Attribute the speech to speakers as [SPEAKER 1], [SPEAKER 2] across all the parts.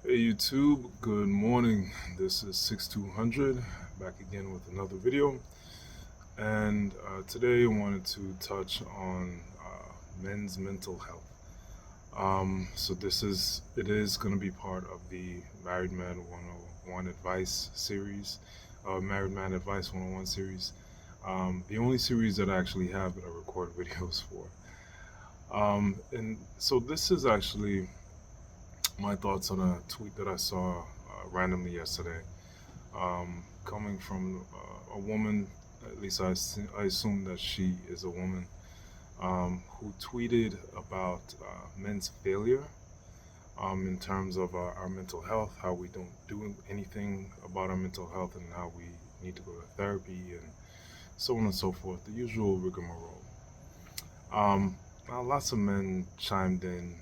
[SPEAKER 1] Hey YouTube, good morning. This is 6200 back again with another video. And today I wanted to touch on men's mental health. It is going to be part of the Married Man 101 Advice series, Married Man Advice 101 series. The only series that I actually have that I record videos for. And so this is actually my thoughts on a tweet that I saw randomly yesterday, coming from a woman. At least I assume that she is a woman, who tweeted about men's failure in terms of our mental health, how we don't do anything about our mental health, and how we need to go to therapy, and so on and so forth. The usual rigmarole. Lots of men chimed in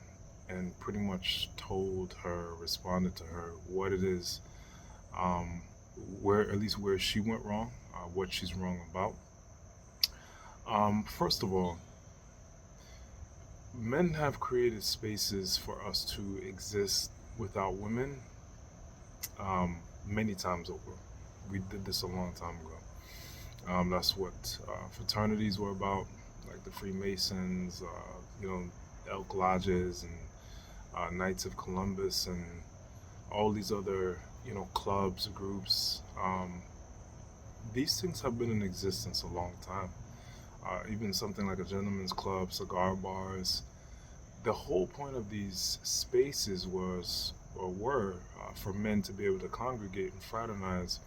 [SPEAKER 1] and pretty much told her, responded to her, what it is, um, where at least where she went wrong, what she's wrong about. First of all, men have created spaces for us to exist without women, many times over. We did this a long time ago. That's what fraternities were about, like the Freemasons, Elk Lodges, and Knights of Columbus, and all these other, clubs, groups. These things have been in existence a long time. Even something like a gentleman's club, cigar bars. The whole point of these spaces was, or were, for men to be able to congregate and fraternize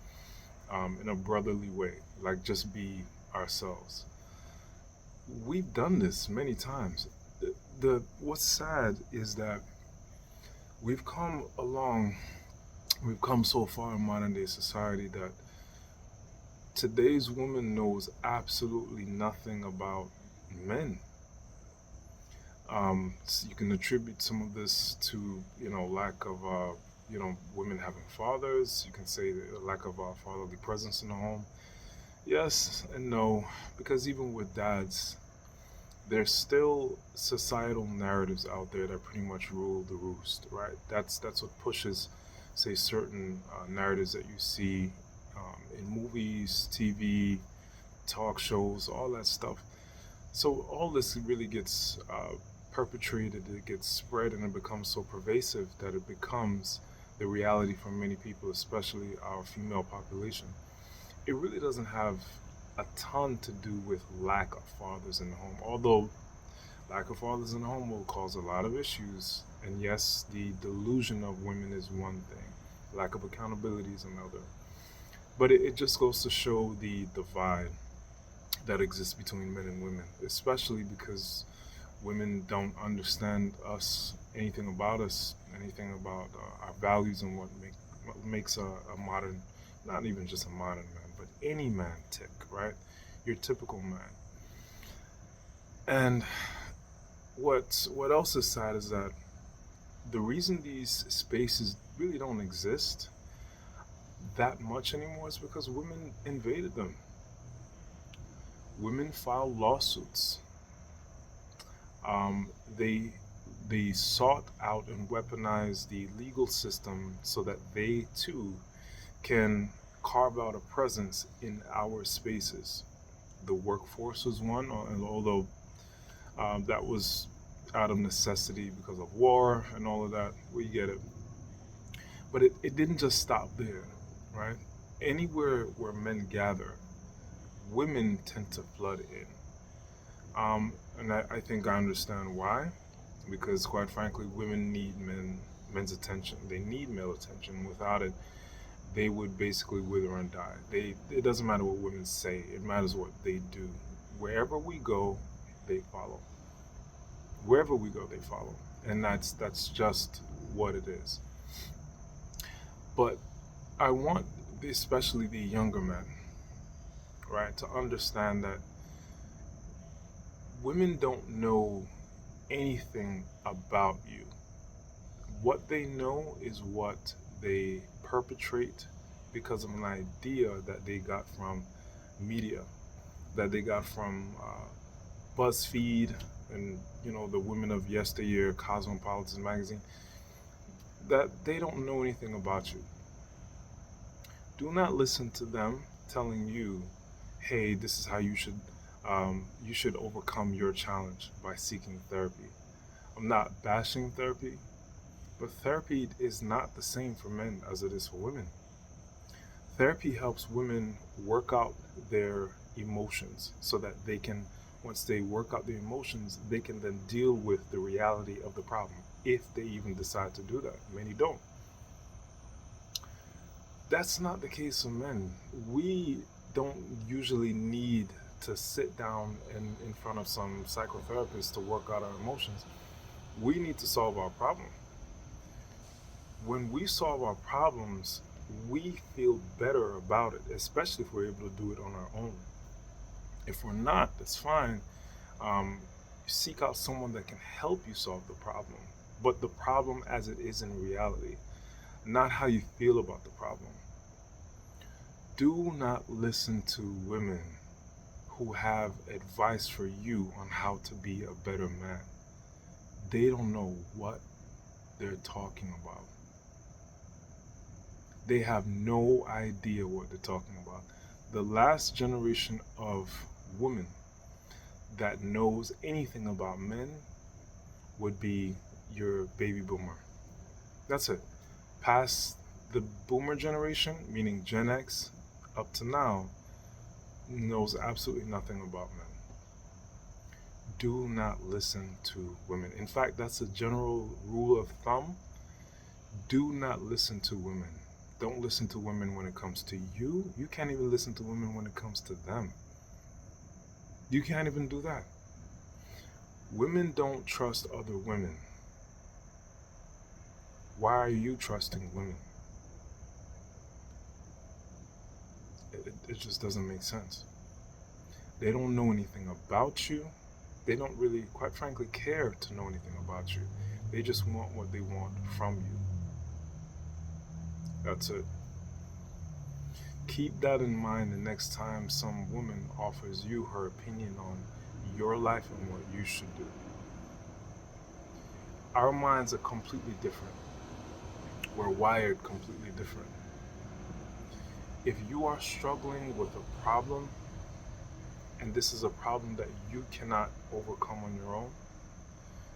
[SPEAKER 1] in a brotherly way, like just be ourselves. We've done this many times. The what's sad is that we've come along, we've come so far in modern day society that today's woman knows absolutely nothing about men. So you can attribute some of this to, lack of, women having fathers. You can say the lack of fatherly presence in the home. Yes and no, because even with dads, there's still societal narratives out there that pretty much rule the roost, right? That's what pushes, say, certain narratives that you see in movies, TV, talk shows, all that stuff. So all this really gets perpetrated, it gets spread, and it becomes so pervasive that it becomes the reality for many people, especially our female population. It really doesn't have a ton to do with lack of fathers in the home, although lack of fathers in the home will cause a lot of issues. And yes, the delusion of women is one thing, lack of accountability is another. But it just goes to show the divide that exists between men and women, especially because women don't understand us, anything about us, anything about our values, and what makes a modern, not even just a modern man, but any man tick, right? Your typical man. And what else is sad is that the reason these spaces really don't exist that much anymore is because women invaded them. Women filed lawsuits. Um, they they sought out and weaponized the legal system so that they too can carve out a presence in our spaces. The workforce was one, and although that was out of necessity because of war and all of that, we get it. But it didn't just stop there, right? Anywhere where men gather, women tend to flood in. And I think I understand why, because quite frankly, women need men's attention. They need male attention. Without it, they would basically wither and die. It doesn't matter what women say; it matters what they do. Wherever we go, they follow. Wherever we go, they follow, and that's just what it is. But I want, especially the younger men, right, to understand that women don't know anything about you. What they know is what they perpetrate because of an idea that they got from media, that they got from BuzzFeed and the women of yesteryear, Cosmopolitan magazine. that they don't know anything about you. Do not listen to them telling you, "Hey, this is how you should overcome your challenge by seeking therapy." I'm not bashing therapy, but therapy is not the same for men as it is for women. Therapy helps women work out their emotions so that they can, once they work out the emotions, they can then deal with the reality of the problem if they even decide to do that. Many don't. That's not the case for men. We don't usually need to sit down in front of some psychotherapist to work out our emotions. We need to solve our problem. When we solve our problems, we feel better about it, especially if we're able to do it on our own. If we're not, that's fine. Um, Seek out someone that can help you solve the problem, but the problem as it is in reality, not how you feel about the problem. Do not listen to women who have advice for you on how to be a better man. They don't know what they're talking about. They have no idea what they're talking about. The last generation of women that knows anything about men would be your baby boomer. That's it. Past the boomer generation, meaning Gen X, up to now, knows absolutely nothing about men. Do not listen to women. In fact, that's a general rule of thumb. Do not listen to women. Don't listen to women when it comes to you. You can't even listen to women when it comes to them. You can't even do that. Women don't trust other women. Why are you trusting women? It just doesn't make sense. They don't know anything about you. They don't really, quite frankly, care to know anything about you. They just want what they want from you. That's it. Keep that in mind the next time some woman offers you her opinion on your life and what you should do. Our minds are completely different. We're wired completely different. If you are struggling with a problem, and this is a problem that you cannot overcome on your own,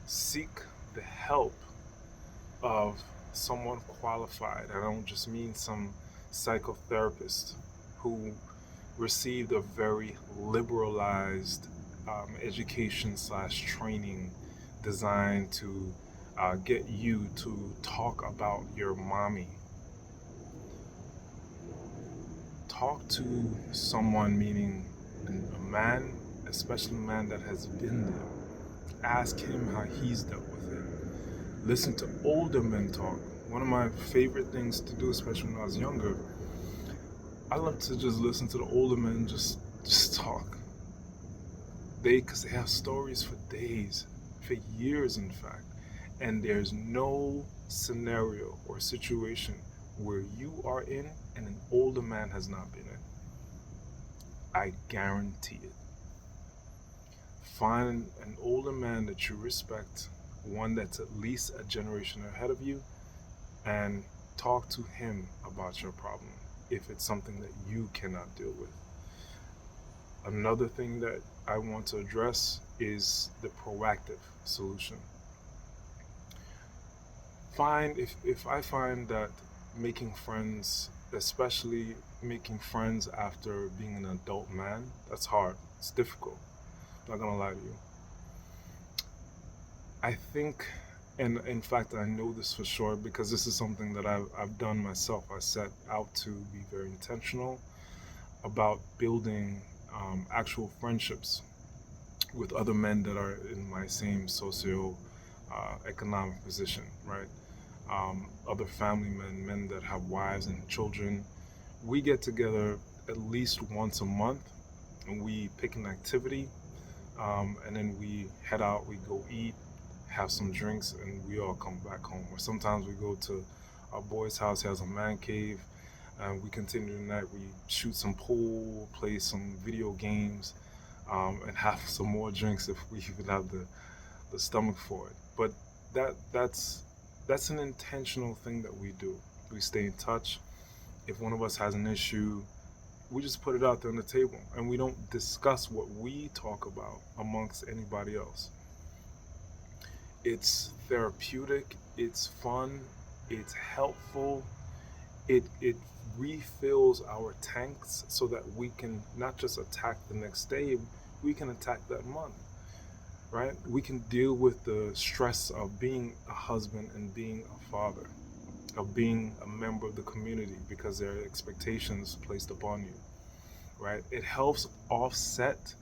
[SPEAKER 1] seek the help of someone qualified. I don't just mean some psychotherapist who received a very liberalized education slash training designed to get you to talk about your mommy. Talk to someone, meaning a man, especially a man that has been there. Ask him how he's dealt with it. Listen to older men talk. One of my favorite things to do, especially when I was younger, I love to just listen to the older men just talk. Because they have stories for days, for years, in fact, and there's no scenario or situation where you are in and an older man has not been in. I guarantee it. Find an older man that you respect, one that's at least a generation ahead of you, and talk to him about your problem if it's something that you cannot deal with. Another thing that I want to address is the proactive solution. If I find that making friends, especially making friends after being an adult man, that's hard. It's difficult. I'm not gonna lie to you. I think, and in fact, I know this for sure because this is something that I've done myself. I set out to be very intentional about building actual friendships with other men that are in my same socio economic position, right? Other family men, men that have wives and children. We get together at least once a month and we pick an activity, and then we head out, we go eat, have some drinks, and we all come back home. Or sometimes we go to our boy's house, he has a man cave, and we continue the night. We shoot some pool, play some video games, and have some more drinks if we even have the stomach for it. But that's That's an intentional thing that we do. We stay in touch. If one of us has an issue, we just put it out there on the table, and we don't discuss what we talk about amongst anybody else. It's therapeutic, it's fun, it's helpful, it refills our tanks so that we can not just attack the next day, we can attack that month, right? We can deal with the stress of being a husband and being a father, of being a member of the community, because there are expectations placed upon you, right? It helps offset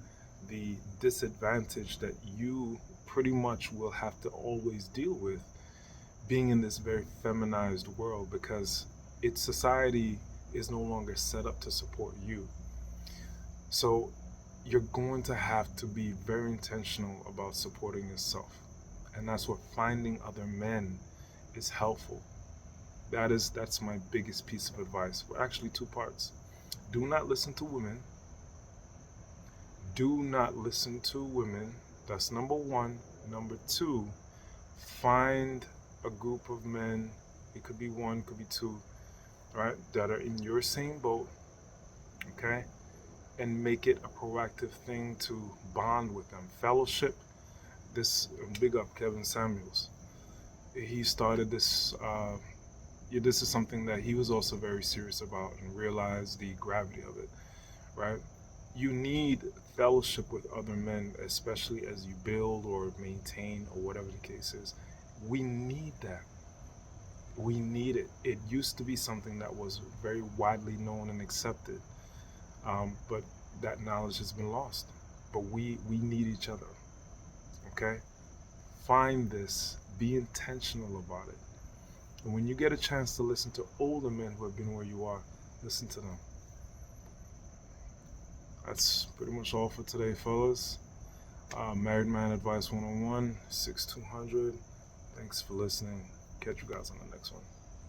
[SPEAKER 1] the disadvantage that you pretty much will have to always deal with being in this very feminized world, because its society is no longer set up to support you. So you're going to have to be very intentional about supporting yourself. And that's what finding other men is helpful. That's my biggest piece of advice. Well, actually, two parts. Do not listen to women. Do not listen to women. That's number one. Number two, find a group of men. It could be one, could be two, right? That are in your same boat, okay? And make it a proactive thing to bond with them. Fellowship. This big up Kevin Samuels. He started this. Yeah, this is something that he was also very serious about and realized the gravity of it, right? You need fellowship with other men, especially as you build or maintain or whatever the case is. We need that. We need it. It used to be something that was very widely known and accepted, but that knowledge has been lost. But we need each other. Okay, find this. Be intentional about it. And when you get a chance to listen to older men who have been where you are, listen to them. That's pretty much all for today, fellas. Married Man Advice 101, 6200. Thanks for listening. Catch you guys on the next one.